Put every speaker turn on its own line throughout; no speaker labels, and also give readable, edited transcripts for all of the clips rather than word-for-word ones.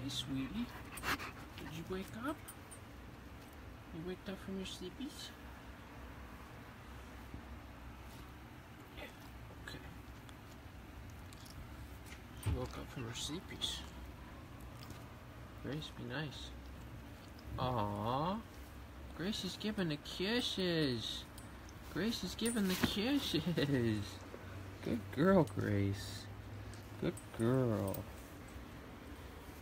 Hey, sweetie. Did you wake up? You waked up from your sleepies? Yeah, okay. She woke up from her sleepies. Grace, be nice. Aww. Grace is giving the kisses. Grace is giving the kisses. Good girl, Grace. Good girl.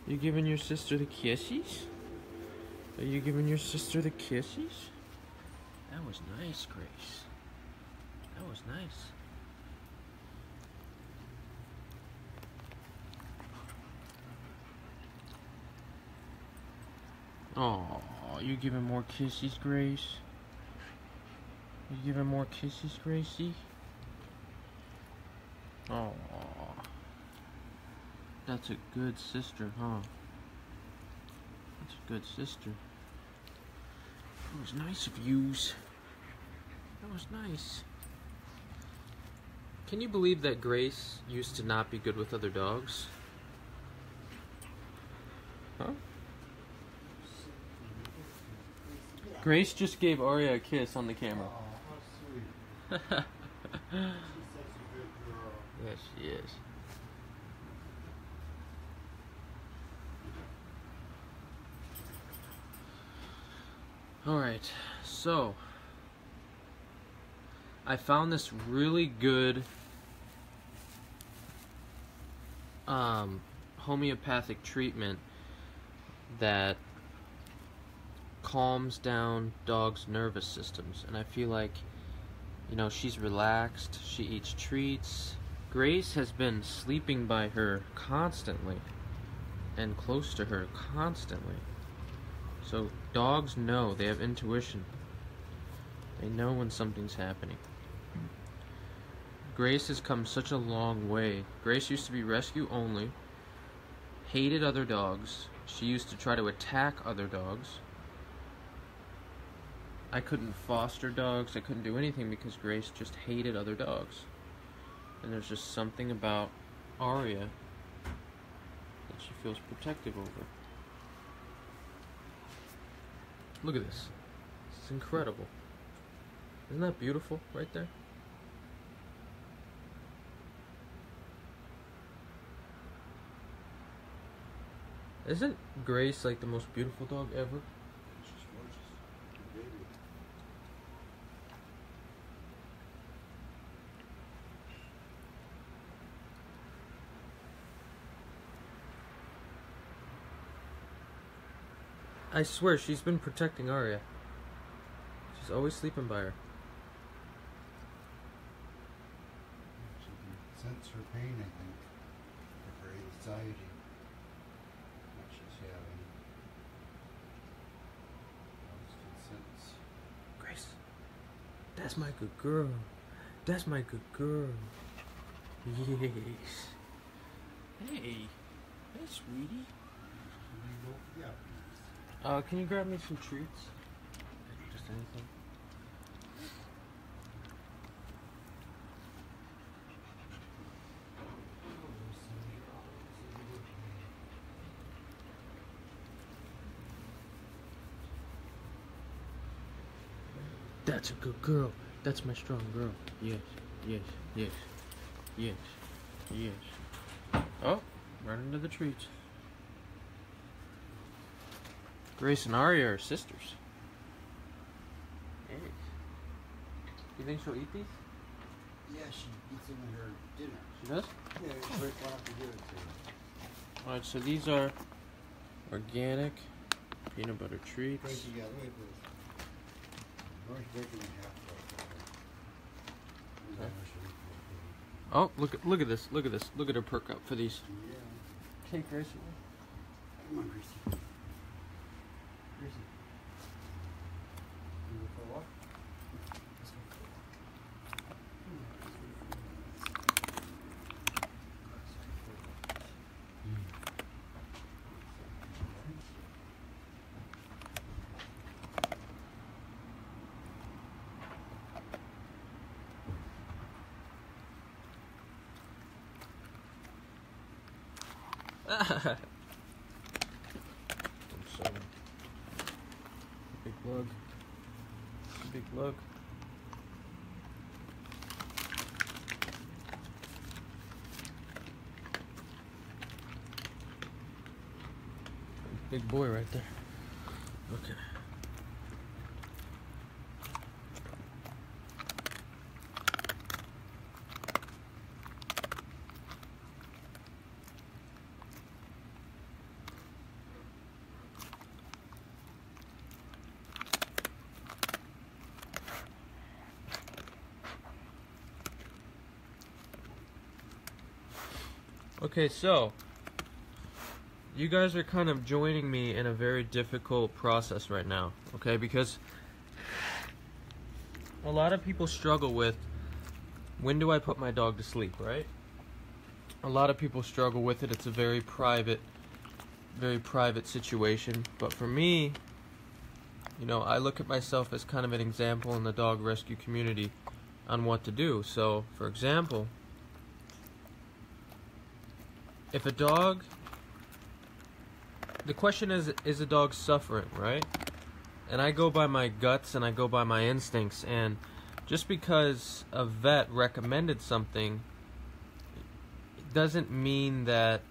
You giving your sister the kisses? Are you giving your sister the kisses? That was nice, Grace. That was nice. Oh, you giving more kisses, Grace? You giving more kisses, Gracie? Oh, that's a good sister, huh? That's a good sister. That was nice of yous. That was nice. Can you believe that Grace used to not be good with other dogs? Huh? Grace just gave Arya a kiss on the camera.
Oh, how sweet. She's such a good girl.
Yes, she is. Alright, so I found this really good homeopathic treatment that calms down dogs' nervous systems, and I feel like, you know, she's relaxed, she eats treats. Grace has been sleeping by her constantly and close to her constantly. So dogs know, they have intuition. They know when something's happening. Grace has come such a long way. Grace used to be rescue only, hated other dogs. She used to try to attack other dogs. I couldn't foster dogs, I couldn't do anything because Grace just hated other dogs. And there's just something about Arya that she feels protective over. Look at this. It's incredible. Isn't that beautiful right there? Isn't Grace like the most beautiful dog ever?
She's gorgeous. Good baby.
I swear, she's been protecting Arya. She's always sleeping by her.
She can sense her pain, I think, or her anxiety that she's having. Dogs can sense.
Grace, that's my good girl. That's my good girl. Yes. Hey. Hey, sweetie.
Yeah.
Can you grab me some treats? Just anything. That's a good girl. That's my strong girl. Yes, yes, yes, yes, yes. Oh, right into the treats. Grace and Arya are sisters. Yes. You think she'll eat these?
Yeah, she eats them in her dinner.
She does?
Yeah, it's right when I have to give it to her.
Alright, so these are organic peanut butter treats.
Gracie, yeah, look at this. Orange bacon and half butter.
Okay. Oh, look at this. Look at this. Look at her perk up for these.
Yeah.
Take Gracie.
Come on, Gracie. Gracie. You go for a walk? Let's go for a walk.
lug. Big lug. Big boy right there. Okay. Okay, so you guys are kind of joining me in a very difficult process right now, okay? Because a lot of people struggle with, when do I put my dog to sleep, right? A lot of people struggle with it. It's a very private situation. But for me, you know, I look at myself as kind of an example in the dog rescue community on what to do. So, for example, if a dog, the question is a dog suffering, right? And I go by my guts and I go by my instincts, and just because a vet recommended something, it doesn't mean that,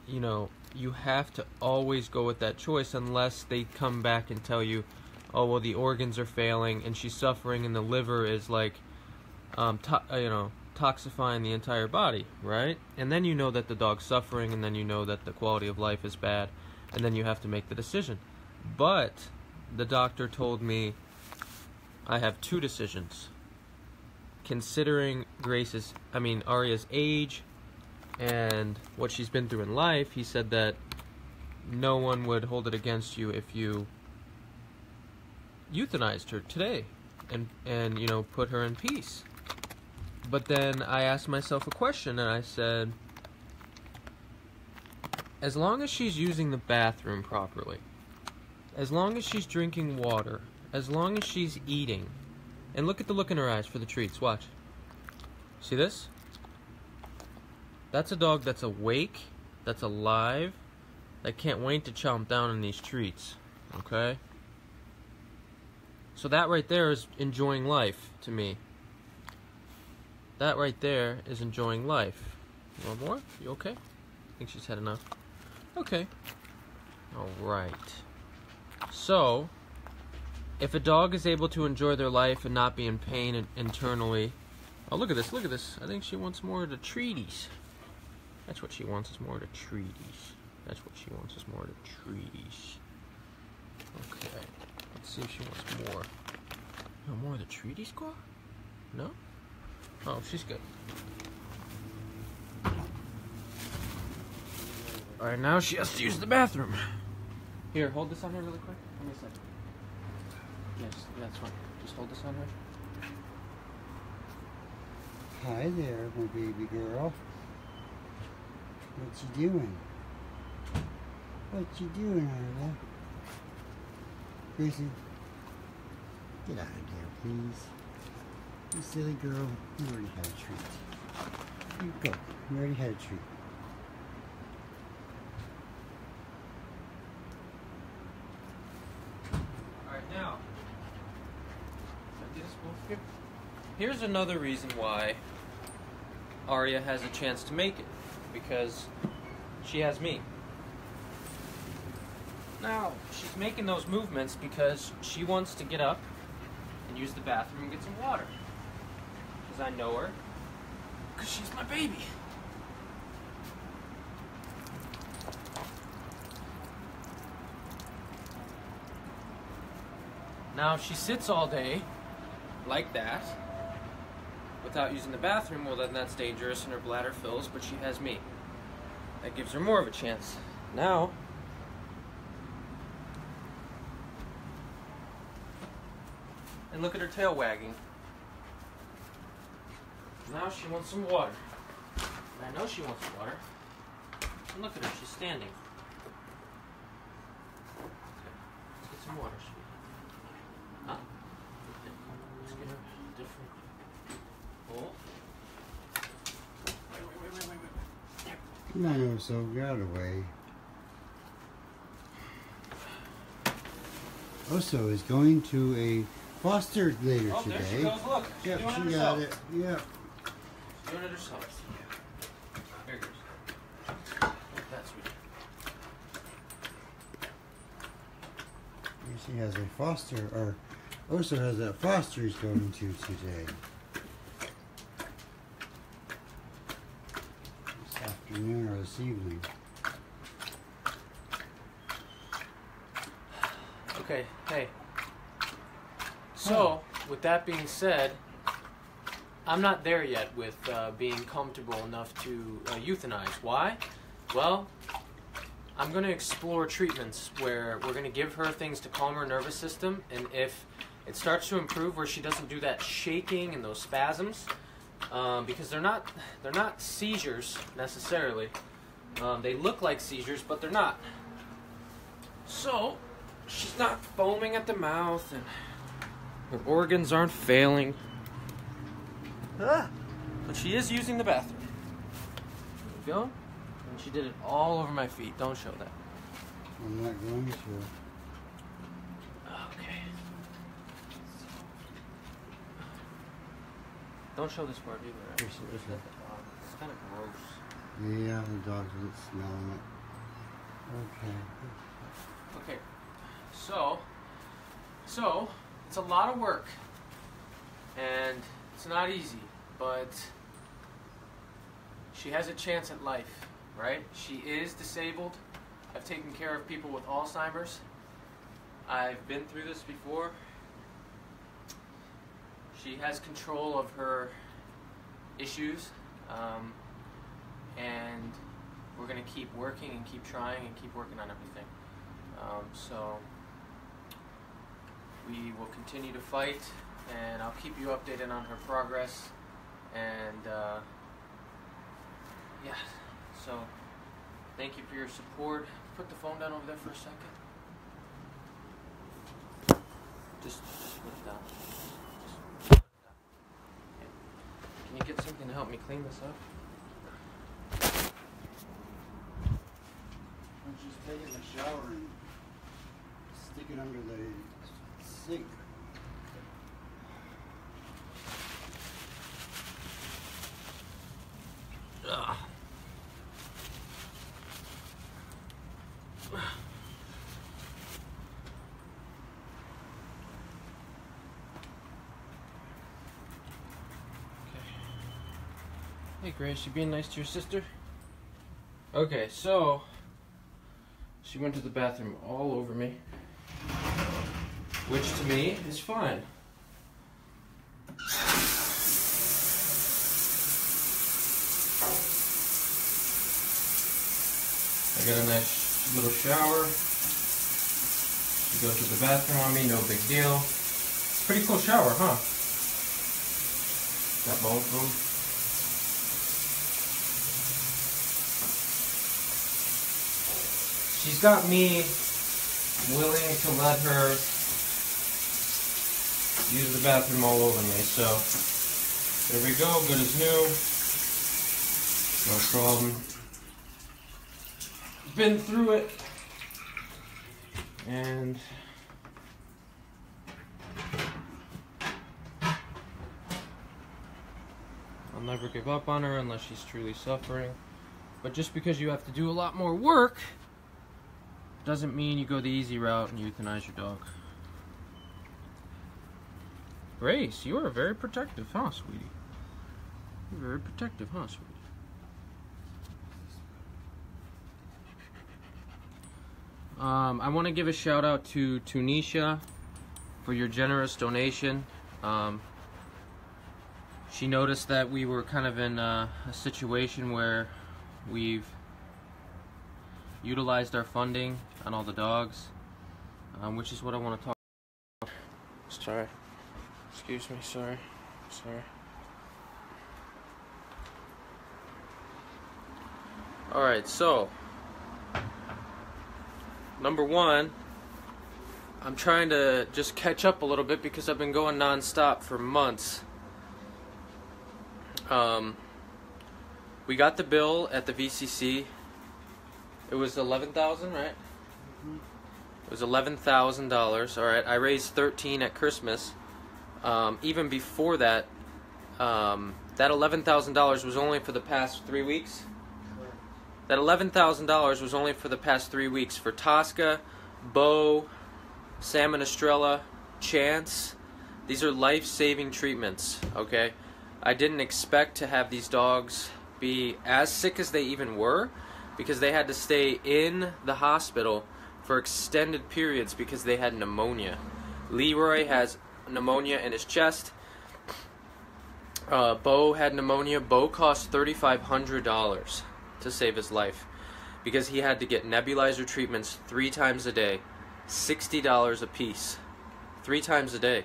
you know, you have to always go with that choice unless they come back and tell you, oh, well, the organs are failing and she's suffering and the liver is like, toxifying the entire body, right? And then you know that the dog's suffering, and then you know that the quality of life is bad, and then you have to make the decision. But the doctor told me I have two decisions. Considering Arya's age and what she's been through in life, he said that no one would hold it against you if you euthanized her today and you know, put her in peace. But then I asked myself a question, and I said, as long as she's using the bathroom properly, as long as she's drinking water, as long as she's eating, and look at the look in her eyes for the treats, watch. See this? That's a dog that's awake, that's alive, that can't wait to chomp down on these treats, okay? So that right there is enjoying life to me. That right there is enjoying life. You want more? You okay? I think she's had enough. Okay. Alright. So, if a dog is able to enjoy their life and not be in pain internally... Oh, look at this, look at this. I think she wants more of the treaties. That's what she wants, is more of the treaties. That's what she wants, is more of the treaties. Okay. Let's see if she wants more. No more of the treaties, Squaw? No? Oh, she's good. Alright, now she has to use the bathroom. Here, hold this on her really quick. Give me a second. Yes, that's fine. Just hold this on her.
Hi there, my baby girl. What you doing? What you doing, Arya? Gracie, get out of there, please. You silly girl, you already had a treat. You go. You already had a treat.
Alright, now, here's another reason why Arya has a chance to make it. Because she has me. Now, she's making those movements because she wants to get up and use the bathroom and get some water. Because I know her. Because she's my baby. Now, if she sits all day like that without using the bathroom, well, then that's dangerous and her bladder fills, but she has me. That gives her more of a chance. Now, and look at her tail wagging. Now she wants some water. And I know she wants water. And look at her, she's standing. Okay, let's get some water, sweetie. Huh? Okay, let's get her a different bowl. Wait.
Come on, so get out of the way. also is going to a foster later
Oh,
today.
there she goes. Look, she's
Yep,
doing it
she
herself.
got it. Yep.
She's doing it herself. Here it goes. That's sweet.
Here she has a foster, or also has a foster he's going to today. This afternoon or this evening.
Okay, hey. So, with that being said, I'm not there yet with being comfortable enough to euthanize. Why? Well, I'm going to explore treatments where we're going to give her things to calm her nervous system, and if it starts to improve where she doesn't do that shaking and those spasms, because they're not seizures necessarily. They look like seizures, but they're not. So, she's not foaming at the mouth, and her organs aren't failing. But she is using the bathroom. There we go. And she did it all over my feet. Don't show that.
I'm not going to.
Okay. Don't show this part either. Right?
Yes, it is.
It's kind of gross.
Yeah, the dogs are smelling it. Okay.
Okay. So it's a lot of work, and it's not easy, but she has a chance at life, right? She is disabled. I've taken care of people with Alzheimer's. I've been through this before. She has control of her issues, and we're going to keep working and keep trying and keep working on everything. So we will continue to fight, and I'll keep you updated on her progress. And yeah, so thank you for your support. Put the phone down over there for a second. Just put it down. Just put it down. Okay. Can you get something to help me clean this up?
I'm just taking a shower and stick it under the sink.
Ugh. Hey Grace, you being nice to your sister? Okay, so she went to the bathroom all over me, which to me is fine. I got a nice little shower. She goes to the bathroom on me, no big deal. Pretty cool shower, huh? Got both of them. She's got me willing to let her use the bathroom all over me, so there we go, good as new. No problem. Been through it, and I'll never give up on her unless she's truly suffering. But just because you have to do a lot more work doesn't mean you go the easy route and euthanize your dog. Grace, you are very protective, huh, sweetie? You're very protective, huh, sweetie? I want to give a shout out to Tunisia for your generous donation. She noticed that we were kind of in a situation where we've utilized our funding on all the dogs, which is what I want to talk about. Sorry. Excuse me, sorry. Alright, so number one, I'm trying to just catch up a little bit because I've been going non-stop for months. We got the bill at the VCC. It was $11,000, right? It was $11,000. All right, I raised $13 at Christmas. Even before that, that $11,000 was only for the past 3 weeks. That $11,000 was only for the past 3 weeks for Tosca, Bo, Salmon Estrella, Chance. These are life-saving treatments, okay? I didn't expect to have these dogs be as sick as they even were, because they had to stay in the hospital for extended periods because they had pneumonia. Leroy has pneumonia in his chest. Bo had pneumonia. Bo cost $3,500 to save his life because he had to get nebulizer treatments 3 times a day, $60 a piece, 3 times a day.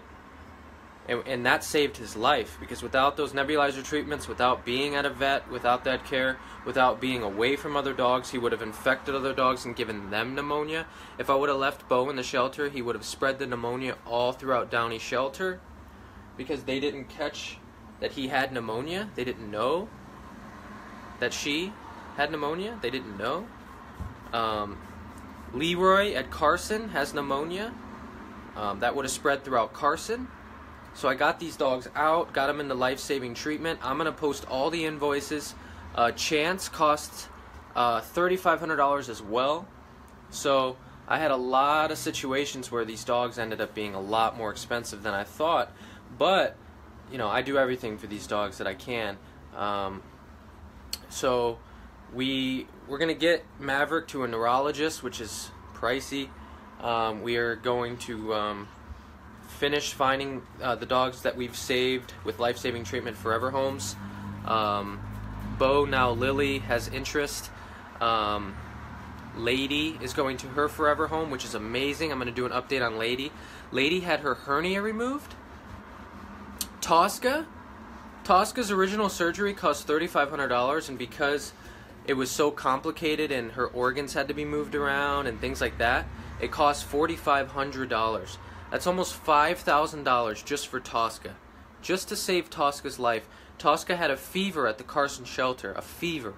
And that saved his life, because without those nebulizer treatments, without being at a vet, without that care, without being away from other dogs, he would have infected other dogs and given them pneumonia. If I would have left Bo in the shelter, he would have spread the pneumonia all throughout Downey Shelter, because they didn't catch that he had pneumonia. They didn't know that she had pneumonia. They didn't know. Leroy at Carson has pneumonia. That would have spread throughout Carson. So I got these dogs out, got them into life-saving treatment. I'm going to post all the invoices. Chance costs $3,500 as well. So I had a lot of situations where these dogs ended up being a lot more expensive than I thought. But, you know, I do everything for these dogs that I can. So we're going to get Maverick to a neurologist, which is pricey. We are going to finish finding the dogs that we've saved with life-saving treatment forever homes. Bo, now Lily, has interest. Lady is going to her forever home, which is amazing. I'm going to do an update on Lady. Lady had her hernia removed. Tosca's original surgery cost $3,500, and because it was so complicated and her organs had to be moved around and things like that, it cost $4,500. That's almost $5,000 just for Tosca. Just to save Tosca's life. Tosca had a fever at the Carson shelter. A fever.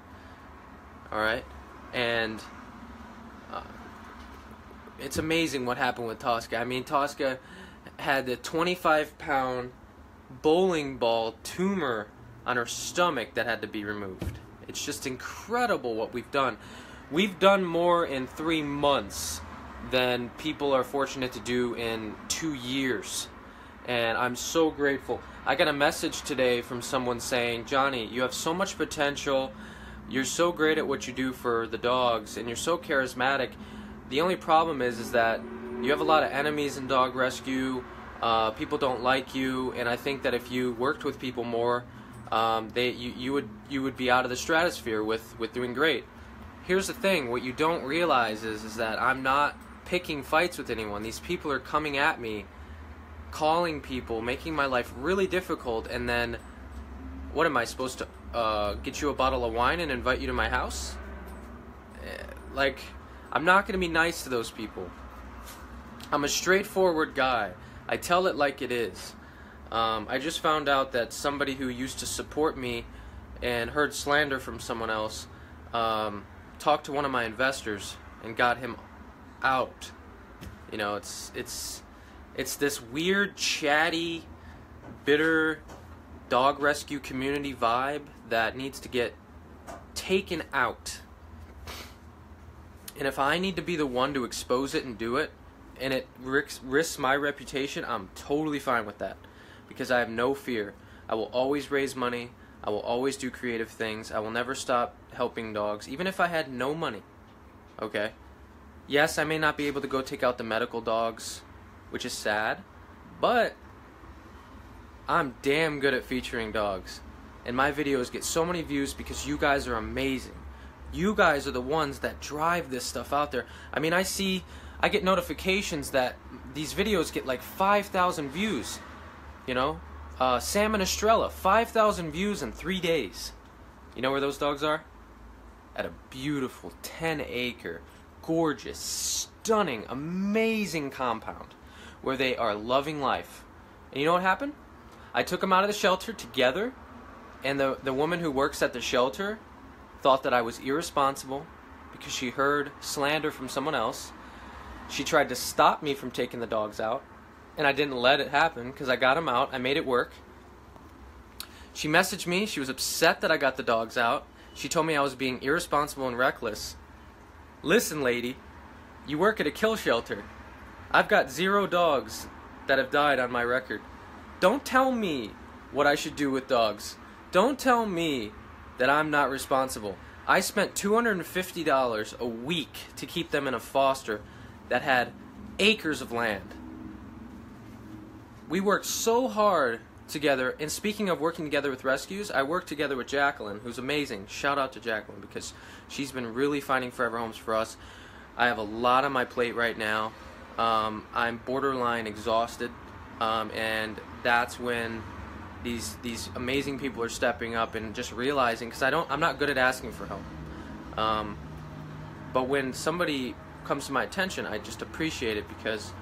Alright? And it's amazing what happened with Tosca. I mean, Tosca had the 25-pound bowling ball tumor on her stomach that had to be removed. It's just incredible what we've done. We've done more in 3 months than people are fortunate to do in 2 years. And I'm so grateful. I got a message today from someone saying, Johnny, you have so much potential. You're so great at what you do for the dogs, and you're so charismatic. The only problem is that you have a lot of enemies in dog rescue. People don't like you, and I think that if you worked with people more, you would be out of the stratosphere with doing great. Here's the thing, what you don't realize is that I'm not picking fights with anyone. These people are coming at me, calling people, making my life really difficult, and then what am I supposed to get you a bottle of wine and invite you to my house? Like, I'm not going to be nice to those people. I'm a straightforward guy. I tell it like it is. I just found out that somebody who used to support me and heard slander from someone else talked to one of my investors and got him out. You know, it's this weird, chatty, bitter dog rescue community vibe that needs to get taken out. And if I need to be the one to expose it and do it, and it risks my reputation, I'm totally fine with that, because I have no fear. I will always raise money. I will always do creative things. I will never stop helping dogs, even if I had no money. Okay? Yes, I may not be able to go take out the medical dogs, which is sad, but I'm damn good at featuring dogs. And my videos get so many views because you guys are amazing. You guys are the ones that drive this stuff out there. I mean, I get notifications that these videos get like 5,000 views. You know? Salmon Estrella, 5,000 views in 3 days. You know where those dogs are? At a beautiful 10-acre, gorgeous, stunning, amazing compound where they are loving life. And you know what happened? I took them out of the shelter together, and the woman who works at the shelter thought that I was irresponsible because she heard slander from someone else. She tried to stop me from taking the dogs out, and I didn't let it happen because I got them out. I made it work. She messaged me. She was upset that I got the dogs out. She told me I was being irresponsible and reckless. Listen, lady, you work at a kill shelter. I've got 0 dogs that have died on my record. Don't tell me what I should do with dogs. Don't tell me that I'm not responsible. I spent $250 a week to keep them in a foster that had acres of land. We worked so hard together, and speaking of working together with rescues, I worked together with Jacqueline, who's amazing. Shout out to Jacqueline, because she's been really finding forever homes for us. I have a lot on my plate right now. I'm borderline exhausted, and that's when these amazing people are stepping up and just realizing, because I'm not good at asking for help. But when somebody comes to my attention, I just appreciate it, because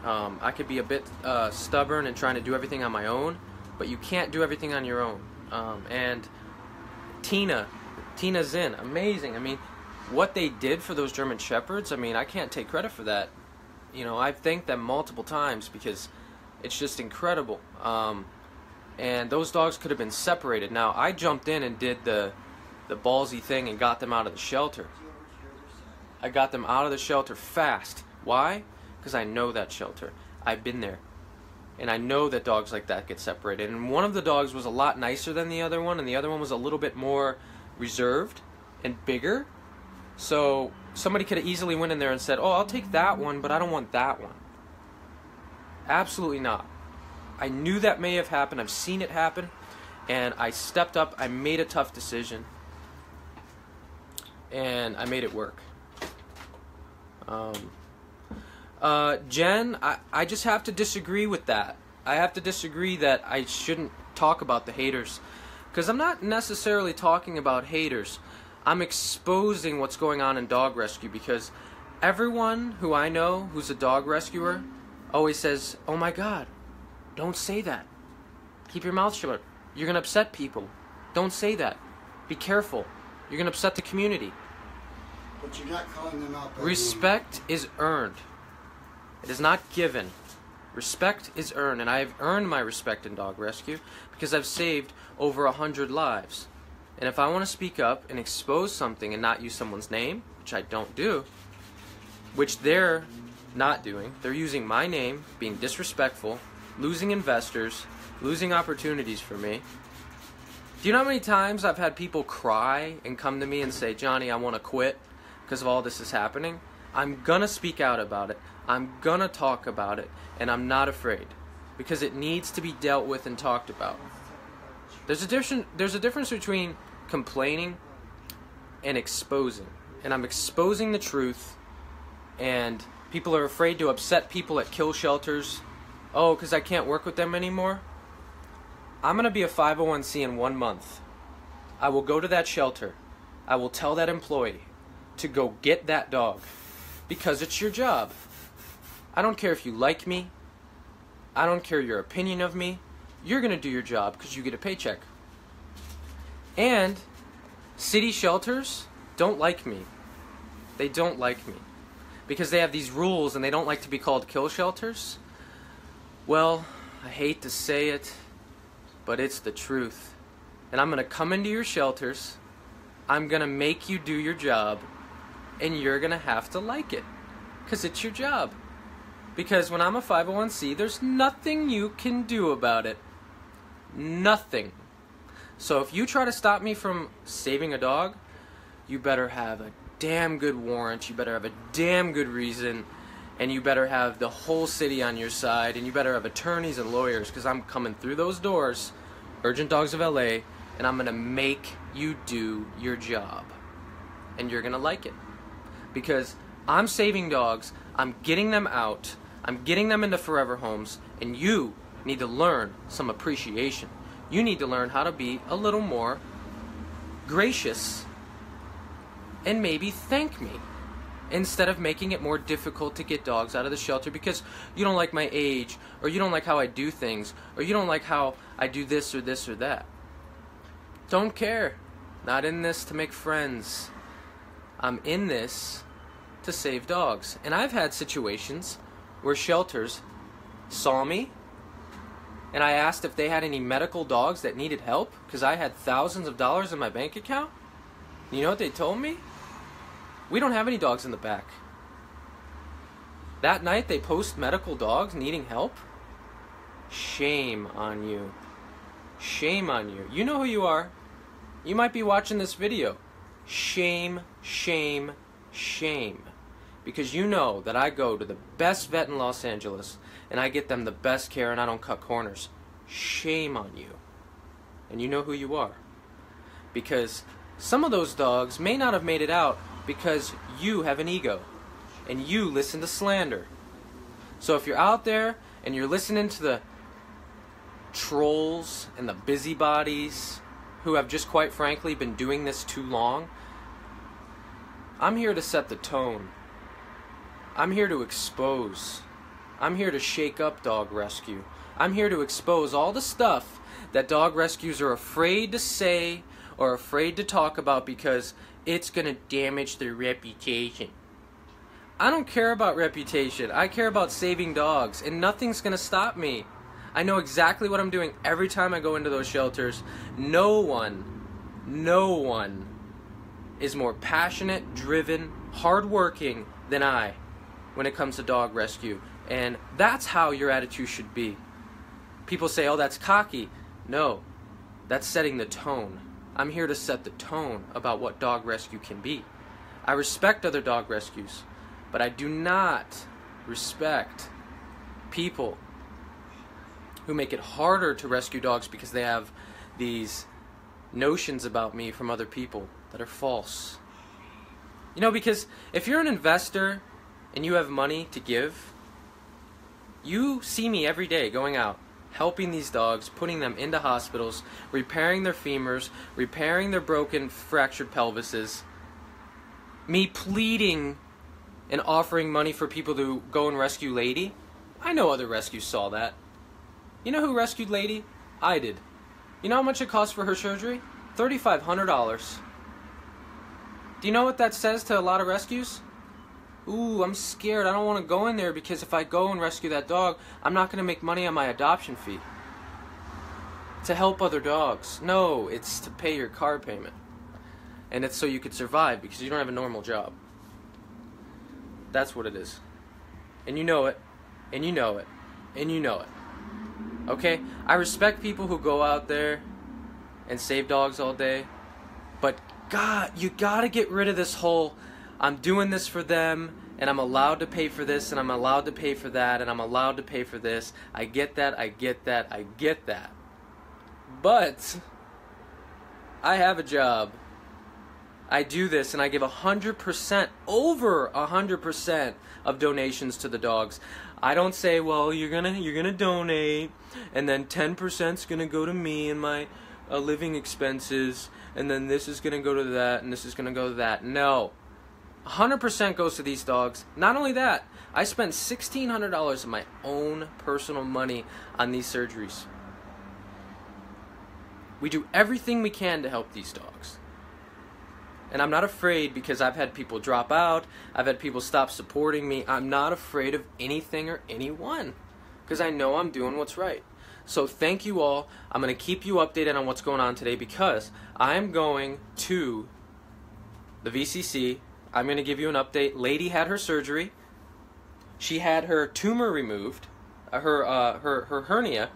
I could be a bit stubborn and trying to do everything on my own, but you can't do everything on your own. And Tina Zinn, amazing. I mean, what they did for those German Shepherds, I mean, I can't take credit for that. You know, I've thanked them multiple times because it's just incredible. And those dogs could have been separated. Now, I jumped in and did the ballsy thing and got them out of the shelter. I got them out of the shelter fast. Why? Because I know that shelter. I've been there. And I know that dogs like that get separated. And one of the dogs was a lot nicer than the other one, and the other one was a little bit more reserved and bigger. So somebody could have easily went in there and said, oh, I'll take that one, but I don't want that one. Absolutely not. I knew that may have happened. I've seen it happen. And I stepped up. I made a tough decision. And I made it work. Jen, I just have to disagree with that. I have to disagree that I shouldn't talk about the haters. Because I'm not necessarily talking about haters. I'm exposing what's going on in dog rescue, because everyone who I know who's a dog rescuer always says, oh my God, don't say that. Keep your mouth shut. You're going to upset people. Don't say that. Be careful. You're going to upset the community.
But you're not calling them out.
Respect is earned. It is not given. Respect is earned, and I have earned my respect in dog rescue because I've saved over 100 lives. And if I want to speak up and expose something and not use someone's name, which I don't do, which they're not doing, they're using my name, being disrespectful, losing investors, losing opportunities for me. Do you know how many times I've had people cry and come to me and say, Johnny, I want to quit because of all this is happening? I'm going to speak out about it. I'm going to talk about it, and I'm not afraid, because it needs to be dealt with and talked about. There's a difference between complaining and exposing. And I'm exposing the truth, and people are afraid to upset people at kill shelters. Oh, because I can't work with them anymore? I'm going to be a 501c in 1 month. I will go to that shelter. I will tell that employee to go get that dog, because it's your job. I don't care if you like me. I don't care your opinion of me. You're going to do your job because you get a paycheck. And city shelters don't like me. They don't like me because they have these rules and they don't like to be called kill shelters. Well, I hate to say it, but it's the truth. And I'm going to come into your shelters. I'm going to make you do your job, and you're going to have to like it because it's your job. Because when I'm a 501c, there's nothing you can do about it. Nothing. So if you try to stop me from saving a dog, you better have a damn good warrant, you better have a damn good reason, and you better have the whole city on your side, and you better have attorneys and lawyers, because I'm coming through those doors, Urgent Dogs of LA, and I'm going to make you do your job. And you're going to like it. Because I'm saving dogs, I'm getting them out, I'm getting them into forever homes, and you need to learn some appreciation. You need to learn how to be a little more gracious and maybe thank me instead of making it more difficult to get dogs out of the shelter because you don't like my age, or you don't like how I do things, or you don't like how I do this or this or that. Don't care. Not in this to make friends. I'm in this to to save dogs. And I've had situations where shelters saw me, and I asked if they had any medical dogs that needed help because I had thousands of dollars in my bank account. You know what they told me? We don't have any dogs in the back. That night they post medical dogs needing help. Shame on you. Shame on you. You know who you are. You might be watching this video. Shame, shame, shame. Because you know that I go to the best vet in Los Angeles and I get them the best care and I don't cut corners. Shame on you. And you know who you are. Because some of those dogs may not have made it out because you have an ego and you listen to slander. So if you're out there and you're listening to the trolls and the busybodies who have just quite frankly been doing this too long, I'm here to set the tone. I'm here to expose. I'm here to shake up dog rescue. I'm here to expose all the stuff that dog rescues are afraid to say or afraid to talk about because it's going to damage their reputation. I don't care about reputation. I care about saving dogs, and nothing's going to stop me. I know exactly what I'm doing every time I go into those shelters. No one is more passionate, driven, hardworking than I when it comes to dog rescue. And that's how your attitude should be. People say, oh, that's cocky. No, that's setting the tone. I'm here to set the tone about what dog rescue can be. I respect other dog rescues, but I do not respect people who make it harder to rescue dogs because they have these notions about me from other people that are false. You know, because if you're an investor and you have money to give, you see me every day going out, helping these dogs, putting them into hospitals, repairing their femurs, repairing their broken, fractured pelvises, me pleading and offering money for people to go and rescue Lady. I know other rescues saw that. You know who rescued Lady? I did. You know how much it cost for her surgery? $3,500. Do you know what that says to a lot of rescues? Ooh, I'm scared. I don't want to go in there because if I go and rescue that dog, I'm not going to make money on my adoption fee. To help other dogs. No, it's to pay your car payment. And it's so you could survive because you don't have a normal job. That's what it is. And you know it. And you know it. And you know it. Okay? I respect people who go out there and save dogs all day. But God, you gotta get rid of this whole, I'm doing this for them, and I'm allowed to pay for this, and I'm allowed to pay for that, and I'm allowed to pay for this. I get that, I get that, I get that. But I have a job. I do this, and I give 100%, over 100% of donations to the dogs. I don't say, well, you're gonna donate, and then 10%'s gonna go to me and my living expenses, and then this is gonna go to that, and this is gonna go to that. No, 100% goes to these dogs. Not only that, I spent $1,600 of my own personal money on these surgeries. We do everything we can to help these dogs. And I'm not afraid because I've had people drop out. I've had people stop supporting me. I'm not afraid of anything or anyone because I know I'm doing what's right. So thank you all. I'm going to keep you updated on what's going on today because I'm going to the VCC. I'm going to give you an update. Lady had her surgery. She had her tumor removed, her hernia.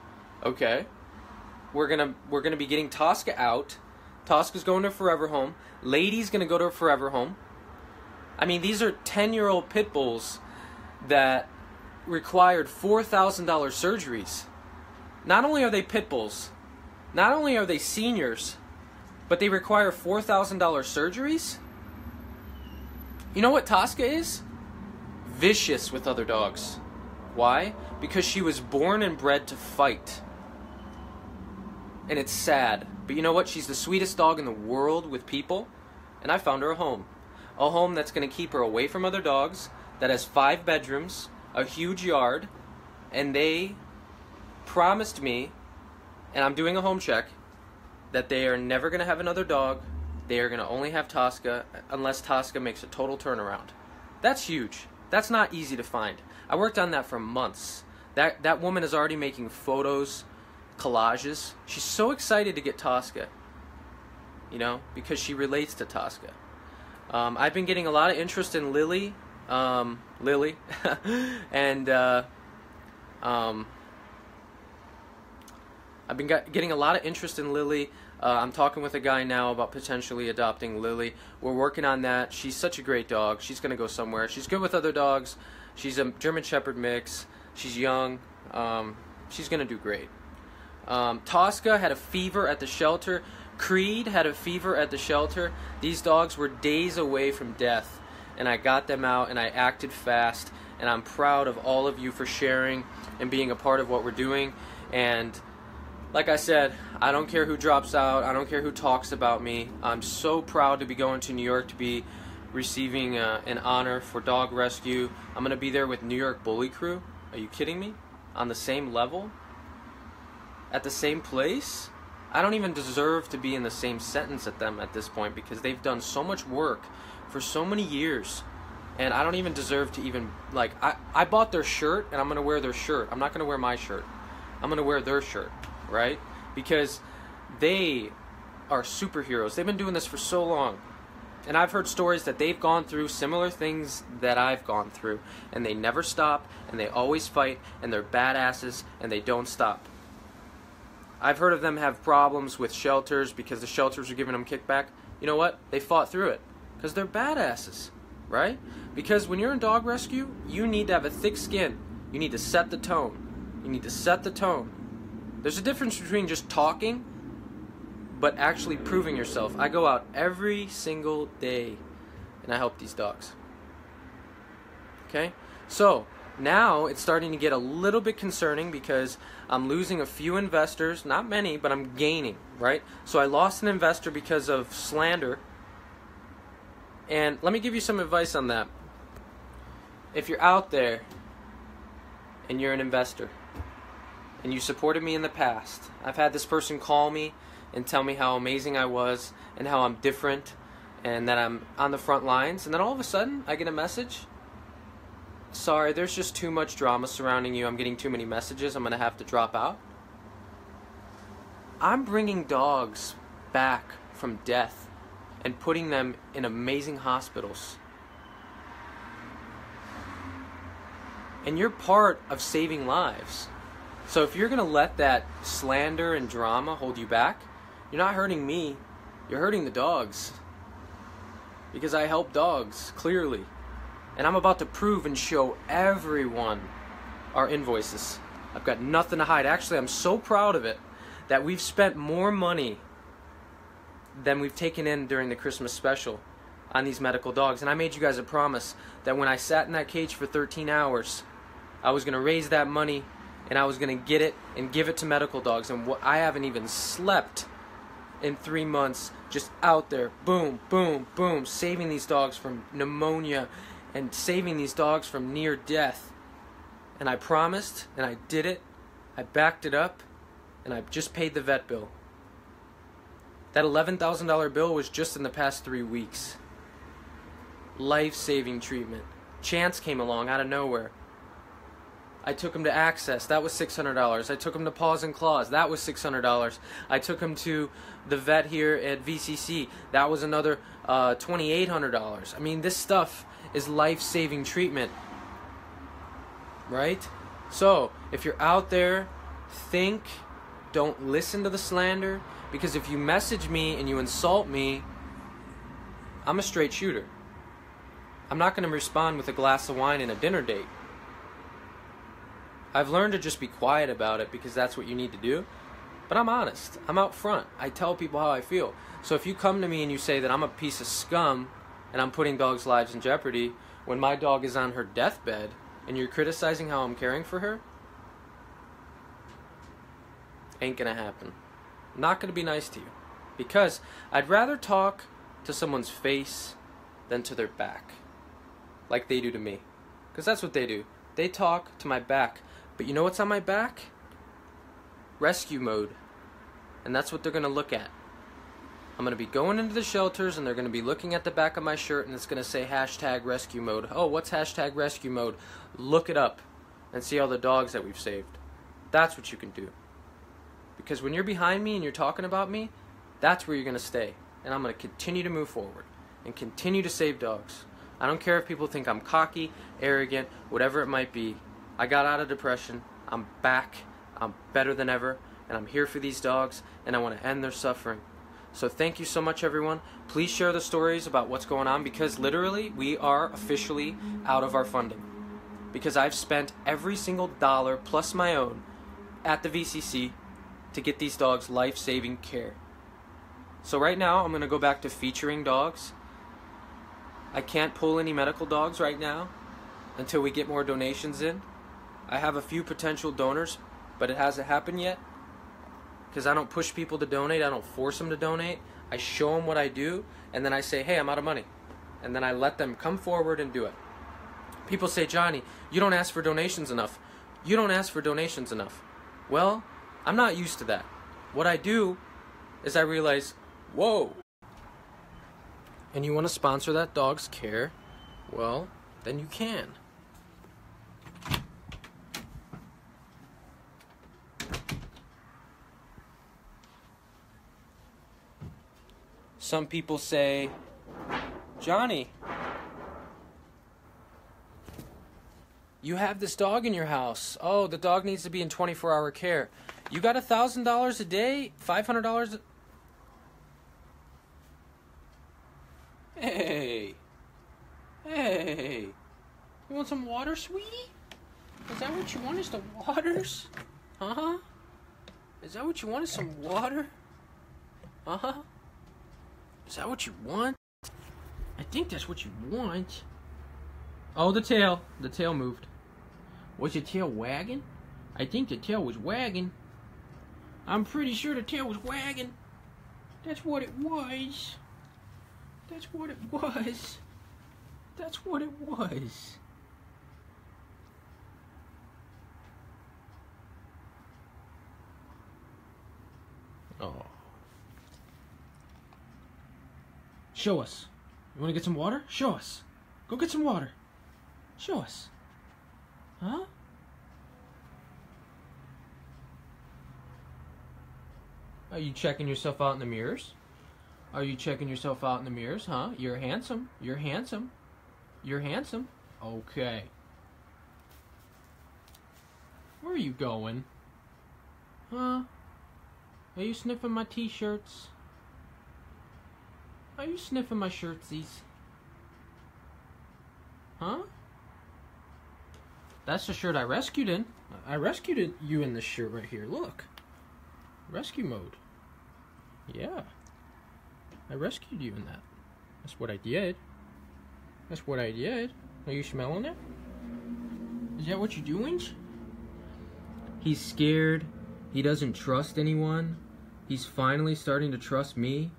Okay. We're gonna be getting Tosca out. Tosca's going to a forever home. Lady's going to go to a forever home. I mean, these are 10-year-old pit bulls that required $4,000 surgeries. Not only are they pit bulls, not only are they seniors, but they require $4,000 surgeries? You know what Tosca is? Vicious with other dogs. Why? Because she was born and bred to fight. And it's sad. But you know what? She's the sweetest dog in the world with people. And I found her a home. A home that's going to keep her away from other dogs, that has 5 bedrooms, a huge yard, and they promised me, and I'm doing a home check, that they are never going to have another dog. They are going to only have Tosca unless Tosca makes a total turnaround.
That's huge. That's not easy to find. I worked on that for months. That woman is already making photos, collages. She's so excited to get Tosca, you know, because she relates to Tosca. I've been getting a lot of interest in Lily, and I've been getting a lot of interest in Lily. I'm talking with a guy now about potentially adopting Lily. We're working on that. She's such a great dog. She's going to go somewhere. She's good with other dogs. She's a German Shepherd mix. She's young. She's going to do great. Tosca had a fever at the shelter. Creed had a fever at the shelter. These dogs were days away from death. And I got them out and I acted fast. And I'm proud of all of you for sharing and being a part of what we're doing. And like I said, I don't care who drops out. I don't care who talks about me. I'm so proud to be going to New York to be receiving an honor for dog rescue. I'm going to be there with New York Bully Crew. Are you kidding me? On the same level? At the same place? I don't even deserve to be in the same sentence at them at this point because they've done so much work for so many years. And I don't even deserve to even, like, I bought their shirt and I'm going to wear their shirt. I'm not going to wear my shirt. I'm going to wear their shirt. Right? Because they are superheroes. They've been doing this for so long. And I've heard stories that they've gone through similar things that I've gone through. And they never stop, and they always fight, and they're badasses, and they don't stop. I've heard of them have problems with shelters because the shelters are giving them kickback. You know what? They fought through it. Because they're badasses. Right? Because when you're in dog rescue, you need to have a thick skin. You need to set the tone. You need to set the tone. There's a difference between just talking, but actually proving yourself. I go out every single day, and I help these dogs. Okay? So, now it's starting to get a little bit concerning because I'm losing a few investors. Not many, but I'm gaining, right? So I lost an investor because of slander. And let me give you some advice on that. If you're out there, and you're an investor, and you supported me in the past. I've had this person call me and tell me how amazing I was and how I'm different and that I'm on the front lines. And then all of a sudden, I get a message. Sorry, there's just too much drama surrounding you. I'm getting too many messages. I'm going to have to drop out. I'm bringing dogs back from death and putting them in amazing hospitals. And you're part of saving lives. So if you're going to let that slander and drama hold you back, you're not hurting me, you're hurting the dogs. Because I help dogs, clearly. And I'm about to prove and show everyone our invoices. I've got nothing to hide. Actually, I'm so proud of it that we've spent more money than we've taken in during the Christmas special on these medical dogs. And I made you guys a promise that when I sat in that cage for 13 hours, I was going to raise that money and I was going to get it and give it to medical dogs. And I haven't even slept in 3 months, just out there, boom, boom, boom, saving these dogs from pneumonia and saving these dogs from near death. And I promised, and I did it, I backed it up, and I just paid the vet bill. That $11,000 bill was just in the past 3 weeks. Life-saving treatment. Chance came along out of nowhere. I took him to Access. That was $600. I took him to Paws and Claws. That was $600. I took him to the vet here at VCC. That was another $2,800. I mean, this stuff is life-saving treatment. Right? So, if you're out there, think, don't listen to the slander, because if you message me and you insult me, I'm a straight shooter. I'm not going to respond with a glass of wine and a dinner date. I've learned to just be quiet about it because that's what you need to do. But I'm honest. I'm out front. I tell people how I feel. So if you come to me and you say that I'm a piece of scum and I'm putting dogs' lives in jeopardy when my dog is on her deathbed and you're criticizing how I'm caring for her, ain't gonna happen. I'm not gonna be nice to you. Because I'd rather talk to someone's face than to their back. Like they do to me. Because that's what they do. They talk to my back. But you know what's on my back? Rescue mode. And that's what they're going to look at. I'm I'm going to be going into the shelters, and they're going to be looking at the back of my shirt, and it's going to say #rescue mode. Oh, what's #rescue mode? Look it up and see all the dogs that we've saved. That's what you can do. Because when you're behind me and you're talking about me, that's where you're going to stay. And I'm going to continue to move forward and continue to save dogs. I don't care if people think I'm cocky, arrogant, whatever it might be. I got out of depression. I'm back. I'm better than ever. And I'm here for these dogs, and I want to end their suffering. So thank you so much, everyone. Please share the stories about what's going on, because literally we are officially out of our funding. Because I've spent every single dollar plus my own at the VCC to get these dogs life-saving care. So right now I'm going to go back to featuring dogs. I can't pull any medical dogs right now until we get more donations in. I have a few potential donors, but it hasn't happened yet. Because I don't push people to donate. I don't force them to donate. I show them what I do, and then I say, hey, I'm out of money. And then I let them come forward and do it. People say, Johnny, you don't ask for donations enough. You don't ask for donations enough. Well, I'm not used to that. What I do is I realize, whoa. And you want to sponsor that dog's care? Well, then you can. Some people say, Johnny, you have this dog in your house. Oh, the dog needs to be in 24-hour care. You got $1,000 a day? $500 a... Hey. Hey. You want some water, sweetie? Is that what you want, is the waters? Uh-huh. Is that what you want, is some water? Uh-huh. Is that what you want? I think that's what you want. Oh, the tail. The tail moved. Was the tail wagging? I think the tail was wagging. I'm pretty sure the tail was wagging. That's what it was. That's what it was. That's what it was. Oh. Show us. You want to get some water? Show us. Go get some water. Show us. Huh? Are you checking yourself out in the mirrors? Are you checking yourself out in the mirrors, huh? You're handsome. You're handsome. You're handsome. Okay. Where are you going? Huh? Are you sniffing my t-shirts? Are you sniffing my shirtsies? Huh? That's the shirt I rescued in. I rescued you in this shirt right here. Look. Rescue mode. Yeah. I rescued you in that. That's what I did. That's what I did. Are you smelling it? Is that what you're doing? He's scared. He doesn't trust anyone. He's finally starting to trust me.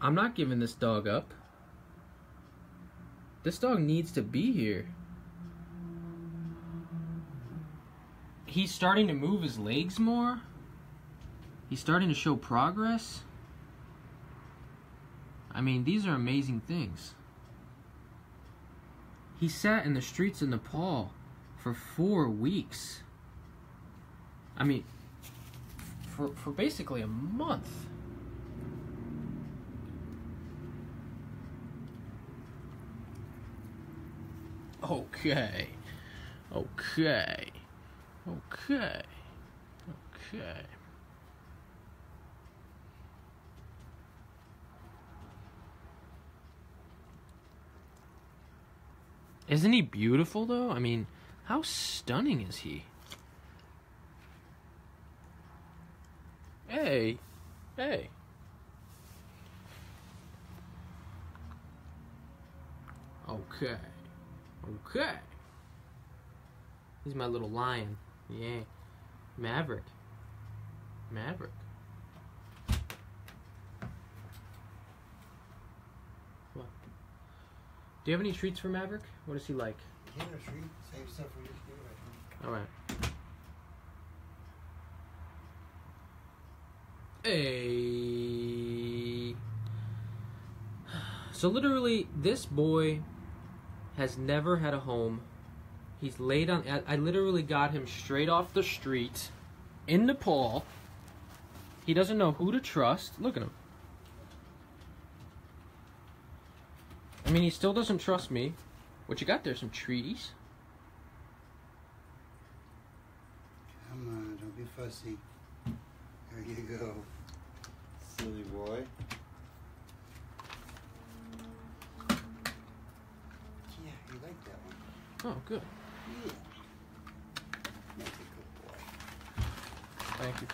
I'm not giving this dog up. This dog needs to be here. He's starting to move his legs more. He's starting to show progress. I mean, these are amazing things. He sat in the streets of Nepal for 4 weeks. I mean, for basically a month. Okay. Okay. Okay. Okay. Isn't he beautiful, though? I mean, how stunning is he? Hey. Hey. Okay. Okay. He's my little lion. Yeah. Maverick. Maverick. What? Do you have any treats for Maverick? What is he like?
Give him a treat. Save stuff for you to do, I think.
Alright. Hey.
So literally, this boy has never had a home. He's laid on... I literally got him straight off the street in Nepal. He doesn't know who to trust. Look at him. I mean, he still doesn't trust me. What you got there? Some treaties?
Come on, don't be fussy. There you go. Silly boy. Yeah, you like that one.
Oh, good.
Yeah. That's a good boy.
Thank you.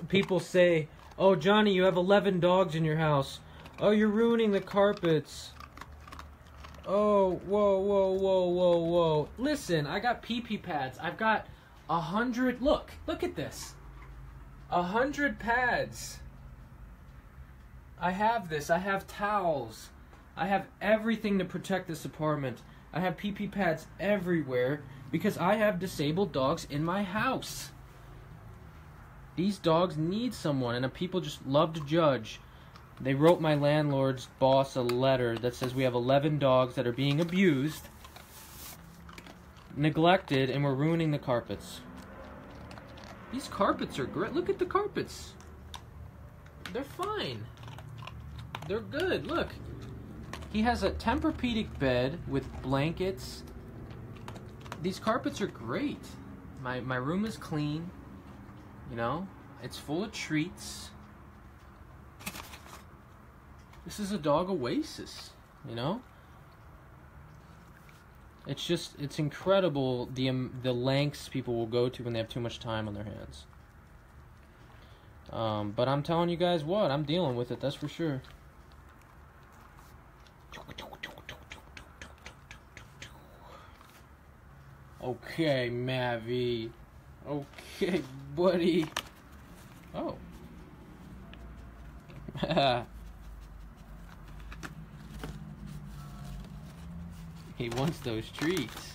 People say, "Oh, Johnny, you have 11 dogs in your house. Oh, you're ruining the carpets. Oh, whoa. Listen, I got pee-pee pads. I've got 100. Look at this. 100 pads. I have this. I have towels. I have everything to protect this apartment. I have pee-pee pads everywhere because I have disabled dogs in my house. These dogs need someone, and people just love to judge. They wrote my landlord's boss a letter that says we have 11 dogs that are being abused, neglected, and we're ruining the carpets. These carpets are great. Look at the carpets. They're fine. They're good. Look. He has a Tempur-Pedic bed with blankets. These carpets are great. My room is clean. You know, it's full of treats. This is a dog oasis, you know? It's incredible the lengths people will go to when they have too much time on their hands. But I'm telling you guys what, I'm dealing with it, that's for sure. Okay, Mavi. Okay, buddy. Oh. He wants those treats.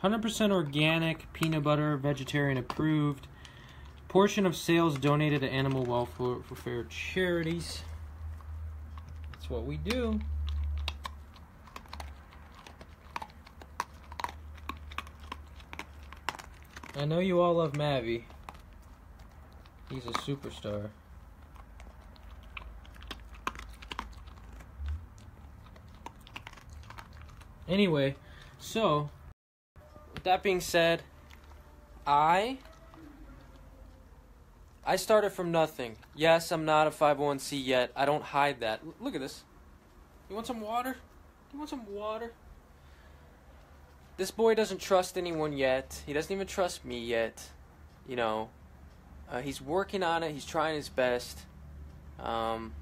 "100% organic, peanut butter, vegetarian approved. Portion of sales donated to animal welfare charities." That's what we do. I know you all love Mavi. He's a superstar. Anyway, so... with that being said, I started from nothing. Yes, I'm not a 501c yet. I don't hide that. Look at this. You want some water? You want some water? This boy doesn't trust anyone yet. He doesn't even trust me yet. You know, he's working on it. He's trying his best. Hold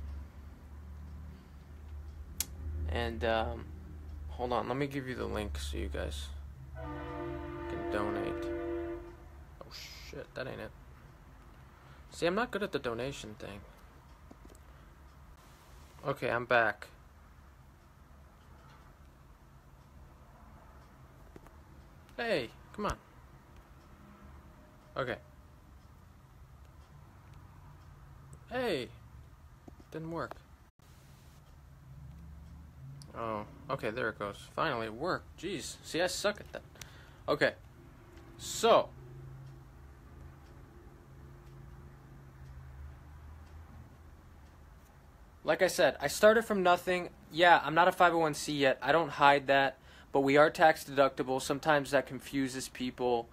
on. Let me give you the link so you guys can donate. Oh shit, that ain't it. See, I'm not good at the donation thing. Okay, I'm back. Hey, come on. Okay. Hey, didn't work. Oh, okay, there it goes. Finally, it worked. Jeez, see, I suck at that. Okay, so like I said, I started from nothing. Yeah, I'm not a 501c yet. I don't hide that, but we are tax deductible. Sometimes that confuses people.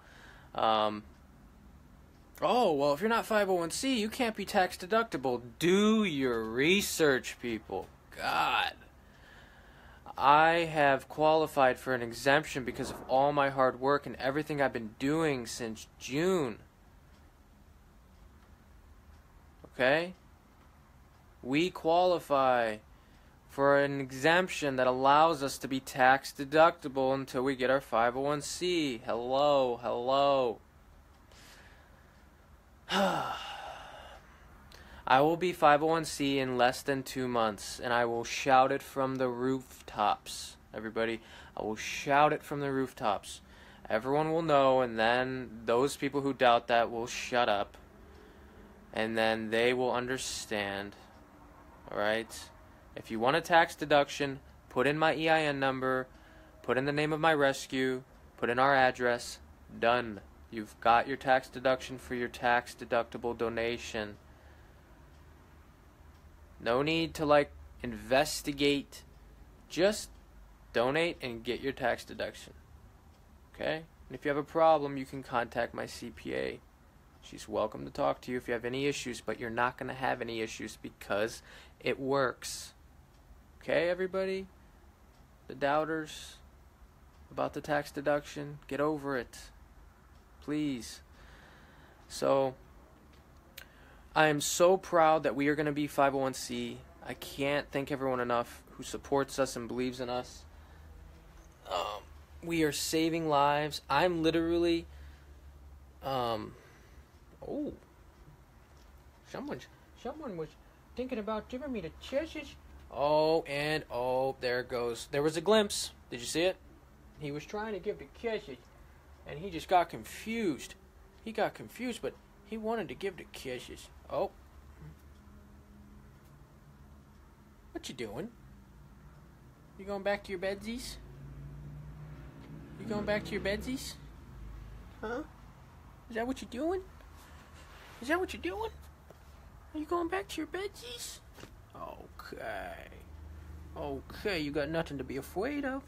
Oh, well, if you're not 501c, you can't be tax deductible. Do your research, people. God.
I have qualified for an exemption because of all my hard work and everything I've been doing since June. Okay? We qualify for an exemption that allows us to be tax deductible until we get our 501c. Hello, hello. I will be 501c in less than 2 months, and I will shout it from the rooftops. Everybody, I will shout it from the rooftops. Everyone will know, and then those people who doubt that will shut up, and then they will understand. Alright? If you want a tax deduction, put in my EIN number, put in the name of my rescue, put in our address, done. You've got your tax deduction for your tax deductible donation. No need to investigate. Just donate and get your tax deduction. Okay? And if you have a problem, you can contact my CPA. She's welcome to talk to you if you have any issues, but you're not going to have any issues because it works. Okay, everybody? The doubters about the tax deduction, get over it. Please. So, I am so proud that we are going to be 501c. I can't thank everyone enough who supports us and believes in us. We are saving lives. I'm literally, someone was thinking about giving me the kisses. There it goes. There was a glimpse. Did you see it? He was trying to give the kisses, and he just got confused. He got confused, but he wanted to give the kisses. Oh. What you doing? You going back to your bedsies? You going back to your bedsies? Huh? Is that what you're doing? Is that what you're doing? Are you going back to your bedsies? Okay. Okay, you got nothing to be afraid of.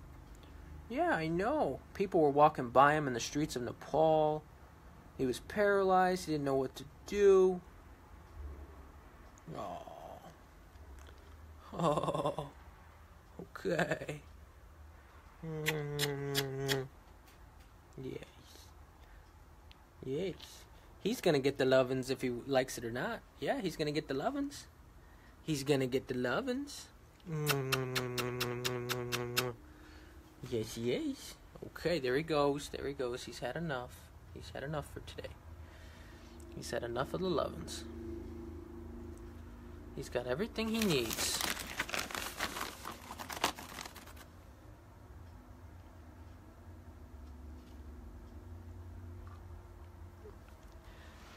Yeah, I know. People were walking by him in the streets of Nepal. He was paralyzed. He didn't know what to do. Oh. Okay. Yes. Yes. He's gonna get the lovin's if he likes it or not. Yeah, he's gonna get the lovin's. He's gonna get the lovin's. Yes, yes. Okay, there he goes. There he goes. He's had enough. He's had enough for today. He's had enough of the lovin's. He's got everything he needs.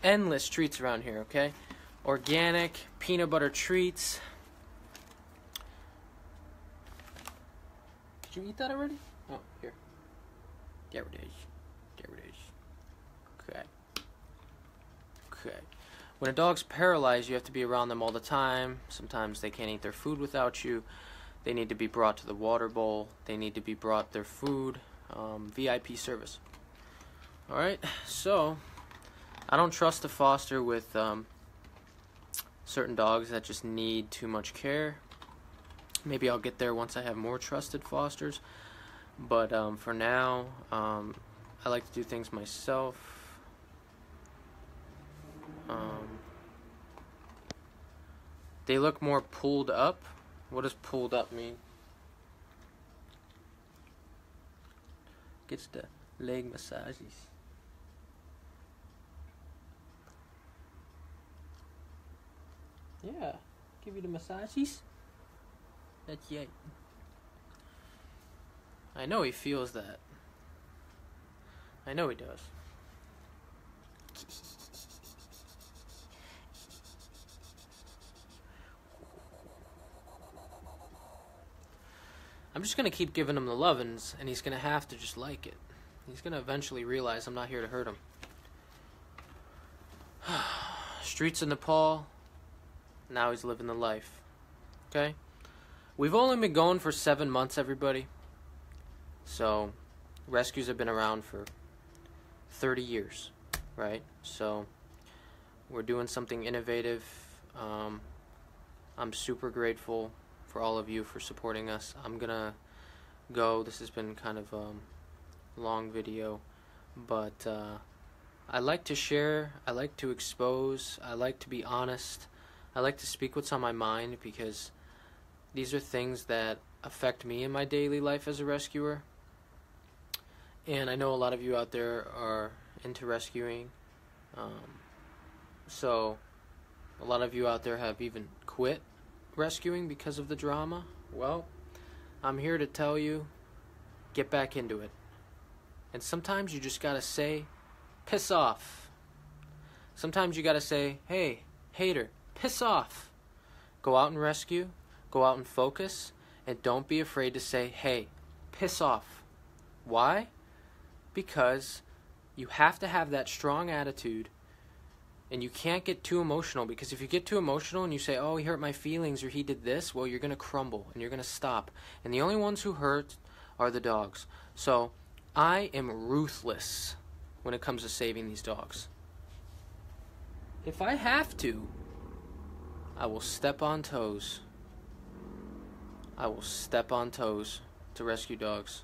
Endless treats around here, okay? Organic peanut butter treats. Did you eat that already? Oh, here. There it is. There it is. Okay. Okay. When a dog's paralyzed, you have to be around them all the time. Sometimes they can't eat their food without you. They need to be brought to the water bowl. They need to be brought their food. VIP service. Alright, so I don't trust to foster with certain dogs that just need too much care. Maybe I'll get there once I have more trusted fosters. But for now, I like to do things myself. They look more pulled up. What does pulled up mean? Gets the leg massages. Yeah, give you the massages. That's it. I know he feels that. I know he does. I'm just gonna keep giving him the lovin's, and he's gonna have to just like it. He's gonna eventually realize I'm not here to hurt him. Streets of Nepal. Now he's living the life. Okay? We've only been going for 7 months, everybody. So, rescues have been around for 30 years, right? So, we're doing something innovative. I'm super grateful for all of you for supporting us. I'm gonna go. This has been kind of a long video, but I like to share, I like to expose, I like to be honest, I like to speak what's on my mind, because these are things that affect me in my daily life as a rescuer. And I know a lot of you out there are into rescuing, so a lot of you out there have even quit rescuing because of the drama. Well, I'm here to tell you, get back into it. And sometimes you just gotta say, piss off. Sometimes you gotta say, hey, hater, piss off. Go out and rescue, go out and focus, and don't be afraid to say, hey, piss off. Why? Because you have to have that strong attitude, and you can't get too emotional, because if you get too emotional and you say, oh, he hurt my feelings or he did this, well, you're going to crumble and you're going to stop. And the only ones who hurt are the dogs. So I am ruthless when it comes to saving these dogs. If I have to, I will step on toes. I will step on toes to rescue dogs.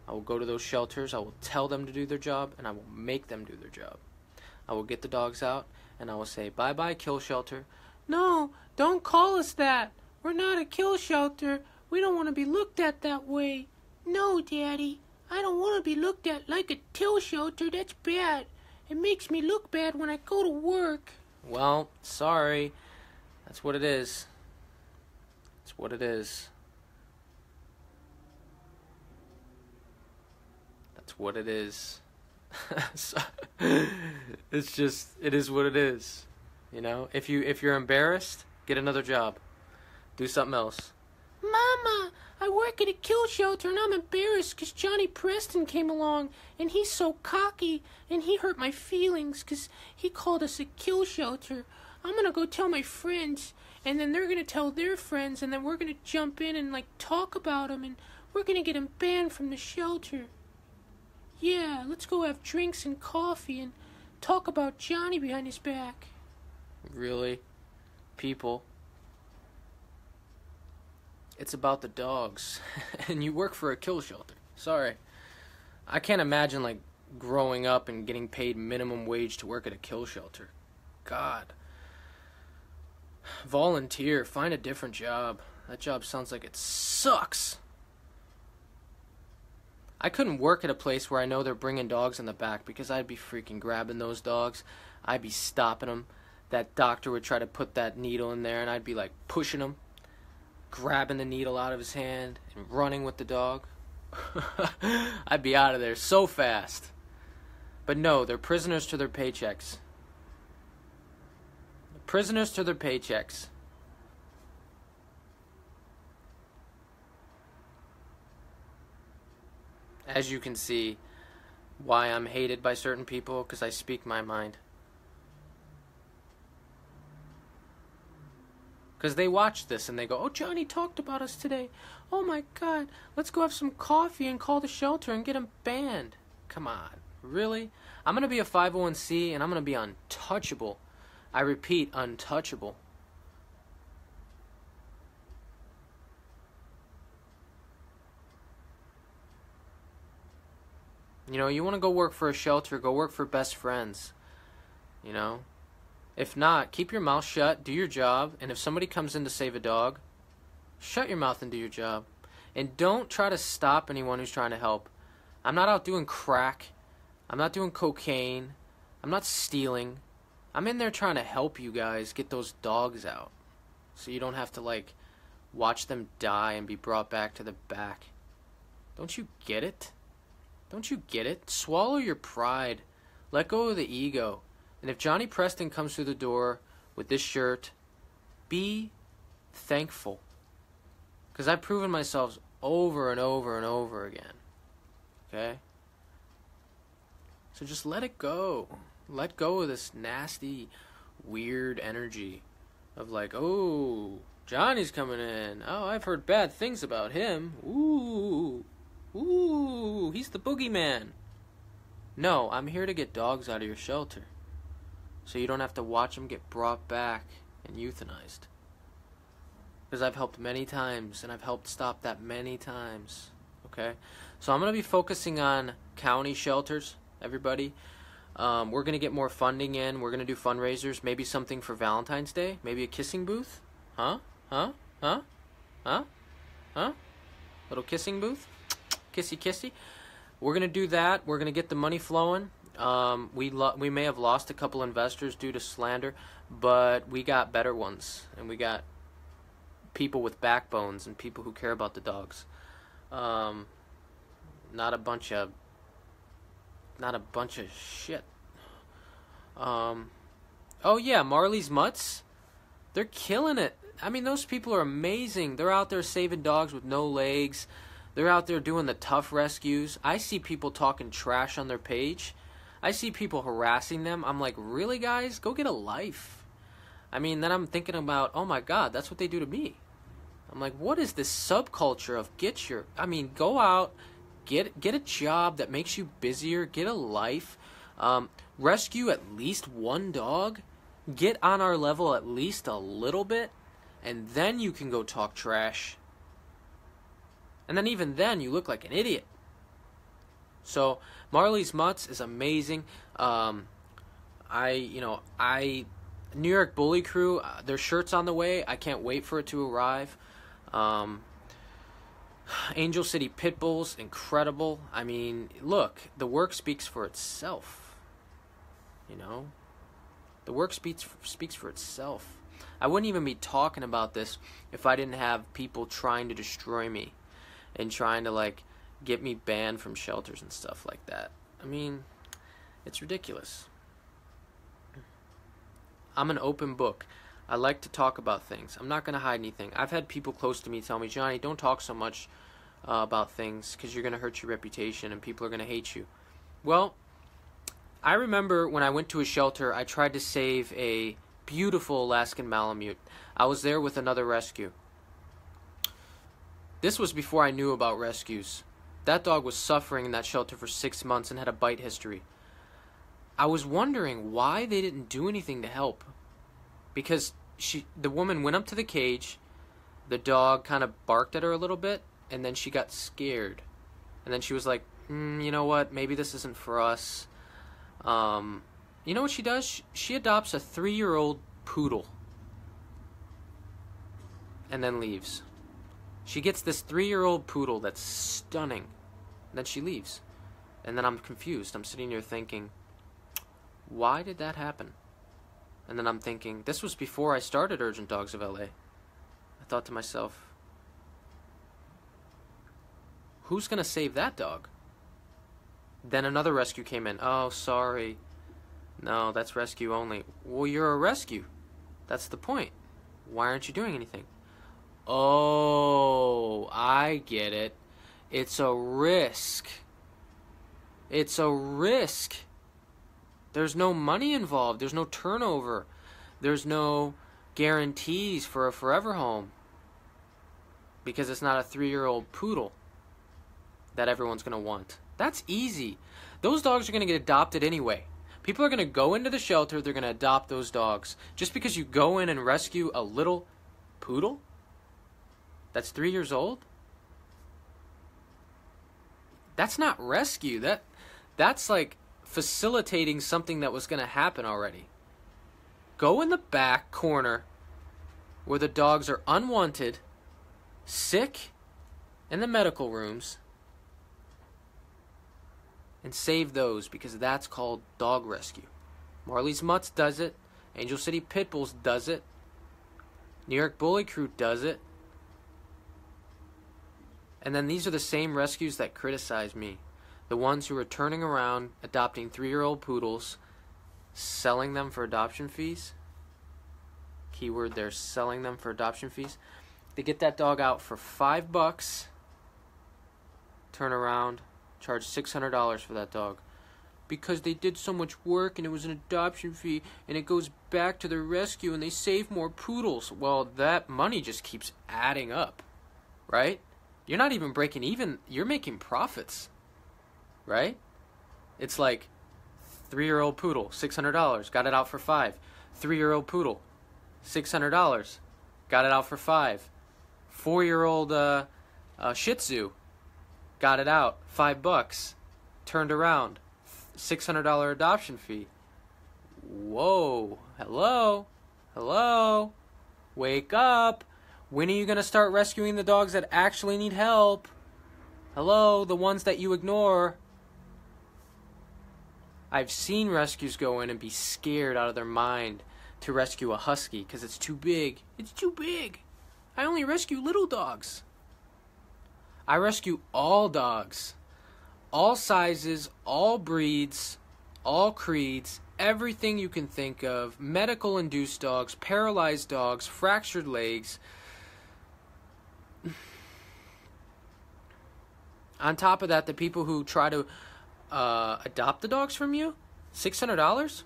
I will go to those shelters, I will tell them to do their job, and I will make them do their job. I will get the dogs out, and I will say, bye-bye, kill shelter. No, don't call us that. We're not a kill shelter. We don't want to be looked at that way. No, Daddy, I don't want to be looked at like a kill shelter. That's bad. It makes me look bad when I go to work. Well, sorry. That's what it is. That's what it is. That's what it is. So, it's just, it is what it is. You know, if you're embarrassed, get another job. Do something else. Mama, I work at a kill shelter and I'm embarrassed because Johnny Preston came along and he's so cocky and he hurt my feelings because he called us a kill shelter. I'm going to go tell my friends, and then they're going to tell their friends, and then we're going to jump in and, like, talk about him, and we're going to get him banned from the shelter. Yeah, let's go have drinks and coffee and talk about Johnny behind his back. Really? People? It's about the dogs. And you work for a kill shelter. Sorry. I can't imagine, like, growing up and getting paid minimum wage to work at a kill shelter. God. Volunteer. Find a different job. That job sounds like it sucks. I couldn't work at a place where I know they're bringing dogs in the back, because I'd be freaking grabbing those dogs. I'd be stopping them. That doctor would try to put that needle in there, and I'd be like pushing him, grabbing the needle out of his hand, and running with the dog. I'd be out of there so fast. But no, they're prisoners to their paychecks. Prisoners to their paychecks. As you can see, why I'm hated by certain people, because I speak my mind. Because they watch this and they go, oh, Johnny talked about us today. Oh my God, let's go have some coffee and call the shelter and get him banned. Come on, really? I'm going to be a 501c and I'm going to be untouchable. I repeat, untouchable. You know, you want to go work for a shelter, go work for Best Friends. You know? If not, keep your mouth shut, do your job, and if somebody comes in to save a dog, shut your mouth and do your job. And don't try to stop anyone who's trying to help. I'm not out doing crack. I'm not doing cocaine. I'm not stealing. I'm in there trying to help you guys get those dogs out, so you don't have to, like, watch them die and be brought back to the back. Don't you get it? Don't you get it? Swallow your pride. Let go of the ego. And if Johnny Preston comes through the door with this shirt, be thankful. Because I've proven myself over and over and over again. Okay? So just let it go. Let go of this nasty, weird energy of like, oh, Johnny's coming in. Oh, I've heard bad things about him. Ooh. Ooh, he's the boogeyman. No, I'm here to get dogs out of your shelter, so you don't have to watch them get brought back and euthanized. Because I've helped many times, and I've helped stop that many times. okay? So I'm going to be focusing on county shelters, everybody. We're going to get more funding in. We're going to do fundraisers, maybe something for Valentine's Day, maybe a kissing booth. Huh? Huh? Huh? Huh? Huh? Little kissing booth? Kissy kissy. We're going to do that. We're going to get the money flowing. We may have lost a couple investors due to slander, but we got better ones, and we got people with backbones and people who care about the dogs. Not a bunch of shit. Oh yeah, Marley's Mutts. They're killing it. I mean, those people are amazing. They're out there saving dogs with no legs. They're out there doing the tough rescues. I see people talking trash on their page. I see people harassing them. I'm like, really, guys? Go get a life. I mean, then I'm thinking about, oh my God, that's what they do to me. I'm like, what is this subculture of go out, get a job that makes you busier, get a life, rescue at least one dog, get on our level at least a little bit, and then you can go talk trash. And then even then, you look like an idiot. So Marley's Mutts is amazing. New York Bully Crew, their shirt's on the way. I can't wait for it to arrive. Angel City Pit Bulls, incredible. I mean, look, the work speaks for itself. You know, the work speaks for itself. I wouldn't even be talking about this if I didn't have people trying to destroy me and trying to, like, get me banned from shelters and stuff like that. I mean, it's ridiculous. I'm an open book. I like to talk about things. I'm not going to hide anything. I've had people close to me tell me, Johnny, don't talk so much about things because you're going to hurt your reputation and people are going to hate you. Well, I remember when I went to a shelter, I tried to save a beautiful Alaskan Malamute. I was there with another rescue. This was before I knew about rescues. That dog was suffering in that shelter for 6 months and had a bite history. I was wondering why they didn't do anything to help. Because the woman went up to the cage, the dog kind of barked at her a little bit, and then she got scared. And then she was like, you know what, maybe this isn't for us. You know what she does? She adopts a 3-year-old poodle. And then leaves. She gets this 3-year-old poodle that's stunning. And then she leaves. And then I'm confused. I'm sitting here thinking, why did that happen? And then I'm thinking, this was before I started Urgent Dogs of LA. I thought to myself, who's going to save that dog? Then another rescue came in. Oh, sorry. No, that's rescue only. Well, you're a rescue. That's the point. Why aren't you doing anything? Oh, I get it. It's a risk. It's a risk. There's no money involved. There's no turnover. There's no guarantees for a forever home. Because it's not a 3-year-old poodle that everyone's going to want. That's easy. Those dogs are going to get adopted anyway. People are going to go into the shelter. They're going to adopt those dogs. Just because you go in and rescue a little poodle that's 3 years old? That's not rescue. That's like facilitating something that was going to happen already. Go in the back corner where the dogs are unwanted, sick, in the medical rooms, and save those, because that's called dog rescue. Marley's Mutts does it. Angel City Pit Bulls does it. New York Bully Crew does it. And then these are the same rescues that criticize me. The ones who are turning around, adopting 3-year-old poodles, selling them for adoption fees. Keyword, they're selling them for adoption fees. They get that dog out for $5, turn around, charge $600 for that dog. Because they did so much work and it was an adoption fee and it goes back to the rescue and they save more poodles. Well, that money just keeps adding up, right? You're not even breaking even. You're making profits, right? It's like 3-year-old poodle, $600, got it out for $5. 3-year-old poodle, $600, got it out for $5. 4-year-old Shih Tzu, got it out, $5, turned around, $600 adoption fee. Whoa, hello, hello, wake up. When are you going to start rescuing the dogs that actually need help? Hello, the ones that you ignore. I've seen rescues go in and be scared out of their mind to rescue a husky because it's too big. It's too big. I only rescue little dogs. I rescue all dogs. All sizes, all breeds, all creeds, everything you can think of. Medical-induced dogs, paralyzed dogs, fractured legs. On top of that, the people who try to adopt the dogs from you, $600,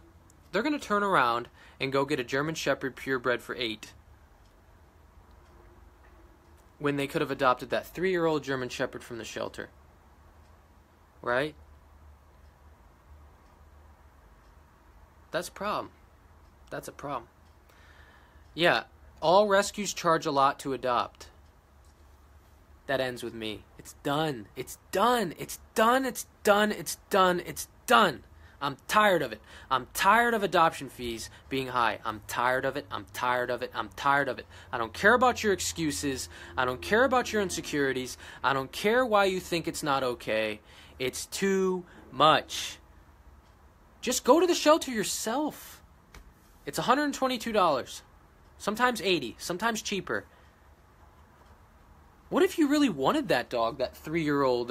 they're going to turn around and go get a German Shepherd purebred for $8. When they could have adopted that 3-year-old German Shepherd from the shelter. Right? That's a problem. That's a problem. Yeah, all rescues charge a lot to adopt. That ends with me. It's done. It's done. It's done. It's done. It's done. It's done. I'm tired of it. I'm tired of adoption fees being high. I'm tired of it. I'm tired of it. I'm tired of it. I don't care about your excuses. I don't care about your insecurities. I don't care why you think it's not okay. It's too much. Just go to the shelter yourself. It's $122. Sometimes $80. Sometimes cheaper. What if you really wanted that dog, that 3-year-old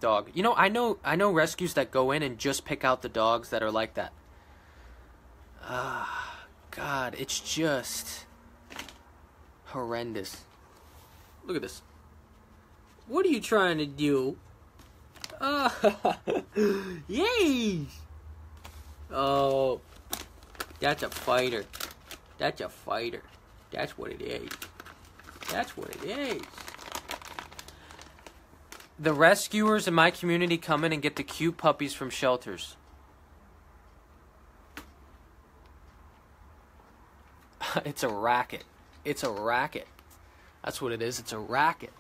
dog? You know, I know rescues that go in and just pick out the dogs that are like that. God, it's just horrendous. Look at this. What are you trying to do? Yay! Oh, that's a fighter. That's a fighter. That's what it is. That's what it is. The rescuers in my community come in and get the cute puppies from shelters. It's a racket. It's a racket. That's what it is. It's a racket.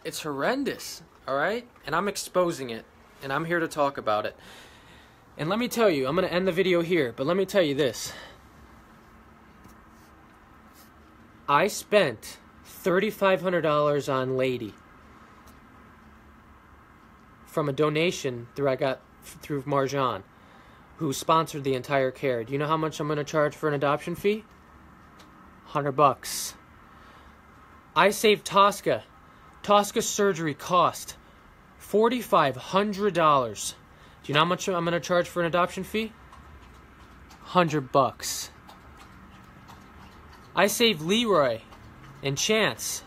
It's horrendous, all right? And I'm exposing it, and I'm here to talk about it. And let me tell you, I'm going to end the video here, but let me tell you this. I spent $3,500 on Lady from a donation I got through Marjan, who sponsored the entire care. Do you know how much I'm going to charge for an adoption fee? $100. I saved Tosca. Tosca's surgery cost $4,500. Do you know how much I'm going to charge for an adoption fee? $100. I saved Leroy and Chance.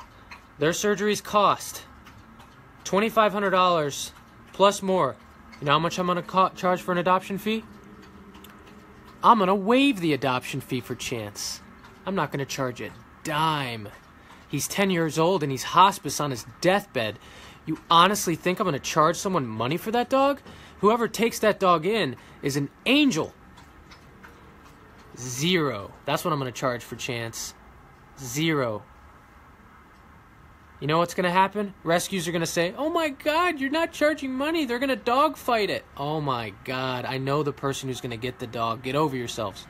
Their surgeries cost $2,500 plus more. You know how much I'm going to charge for an adoption fee? I'm going to waive the adoption fee for Chance. I'm not going to charge a dime. He's 10 years old and he's hospice on his deathbed. You honestly think I'm going to charge someone money for that dog? Whoever takes that dog in is an angel. $0. That's what I'm going to charge for Chance. $0. You know what's going to happen? Rescues are going to say, oh my God, you're not charging money. They're going to dog fight it. Oh my God, I know the person who's going to get the dog. Get over yourselves.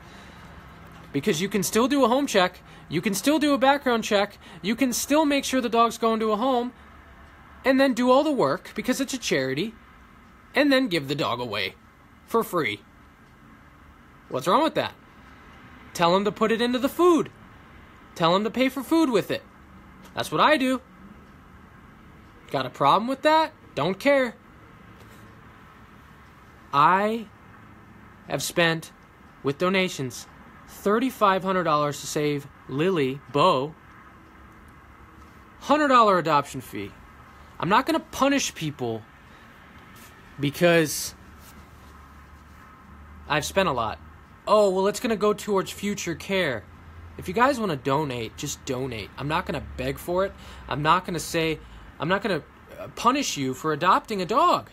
Because you can still do a home check. You can still do a background check. You can still make sure the dog's going to a home. And then do all the work because it's a charity. And then give the dog away for free. What's wrong with that? Tell them to put it into the food. Tell them to pay for food with it. That's what I do. Got a problem with that? Don't care. I have spent, with donations, $3,500 to save Lily, Bo, $100 adoption fee. I'm not going to punish people because I've spent a lot. Oh, well, it's going to go towards future care. If you guys want to donate, just donate. I'm not going to beg for it. I'm not going to punish you for adopting a dog.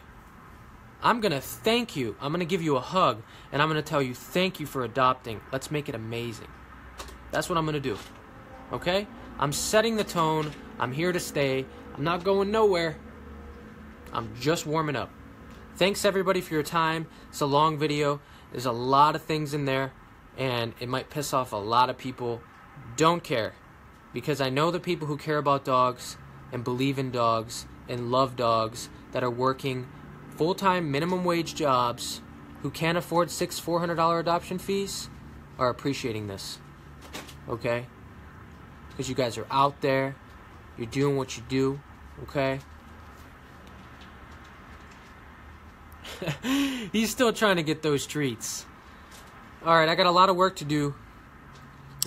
I'm going to thank you. I'm going to give you a hug, and I'm going to tell you thank you for adopting. Let's make it amazing. That's what I'm going to do. Okay? I'm setting the tone. I'm here to stay. I'm not going nowhere. I'm just warming up. Thanks everybody for your time. It's a long video. There's a lot of things in there, and it might piss off a lot of people. Don't care, because I know the people who care about dogs and believe in dogs and love dogs that are working full-time minimum wage jobs who can't afford $400 adoption fees are appreciating this. Okay? Because you guys are out there. You're doing what you do. Okay? He's still trying to get those treats. Alright, I got a lot of work to do.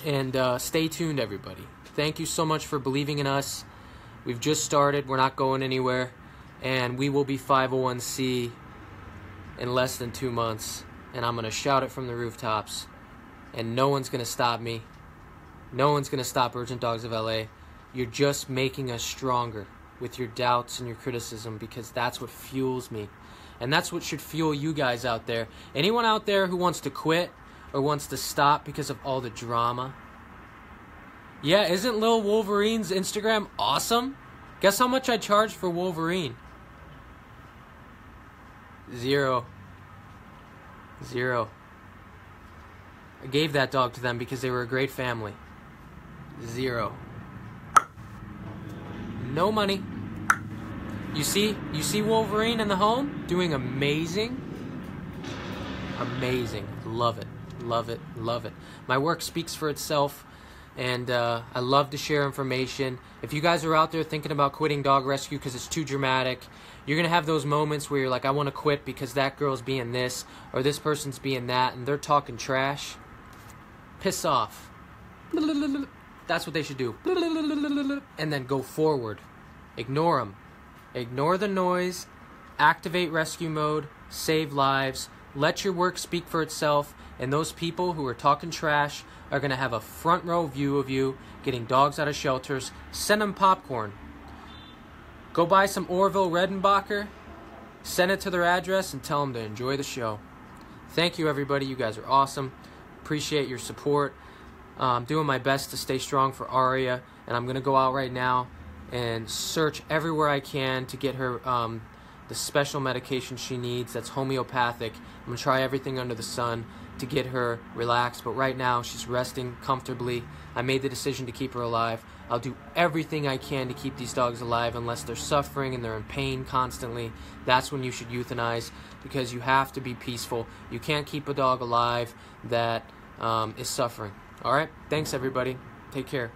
And stay tuned, everybody. Thank you so much for believing in us. We've just started. We're not going anywhere. And we will be 501c in less than 2 months. And I'm going to shout it from the rooftops. And no one's going to stop me. No one's going to stop Urgent Dogs of LA. You're just making us stronger with your doubts and your criticism, because that's what fuels me. And that's what should fuel you guys out there. Anyone out there who wants to quit or wants to stop because of all the drama? Yeah, isn't Lil Wolverine's Instagram awesome? Guess how much I charged for Wolverine? $0. I gave that dog to them because they were a great family. $0. No money. You see Wolverine in the home doing amazing. Amazing. Love it. Love it. Love it. My work speaks for itself, and I love to share information. If you guys are out there thinking about quitting dog rescue because it's too dramatic, you're going to have those moments where you're like, I want to quit because that girl's being this or this person's being that, and they're talking trash. Piss off. That's what they should do. And then go forward. Ignore them. Ignore the noise. Activate rescue mode. Save lives. Let your work speak for itself. And those people who are talking trash are going to have a front row view of you getting dogs out of shelters. Send them popcorn. Go buy some Orville Redenbacher. Send it to their address and tell them to enjoy the show. Thank you, everybody. You guys are awesome. Appreciate your support. I'm doing my best to stay strong for Arya, and I'm going to go out right now and search everywhere I can to get her the special medication she needs that's homeopathic. I'm going to try everything under the sun to get her relaxed, but right now she's resting comfortably. I made the decision to keep her alive. I'll do everything I can to keep these dogs alive unless they're suffering and they're in pain constantly. That's when you should euthanize, because you have to be peaceful. You can't keep a dog alive that is suffering. Alright? Thanks, everybody. Take care.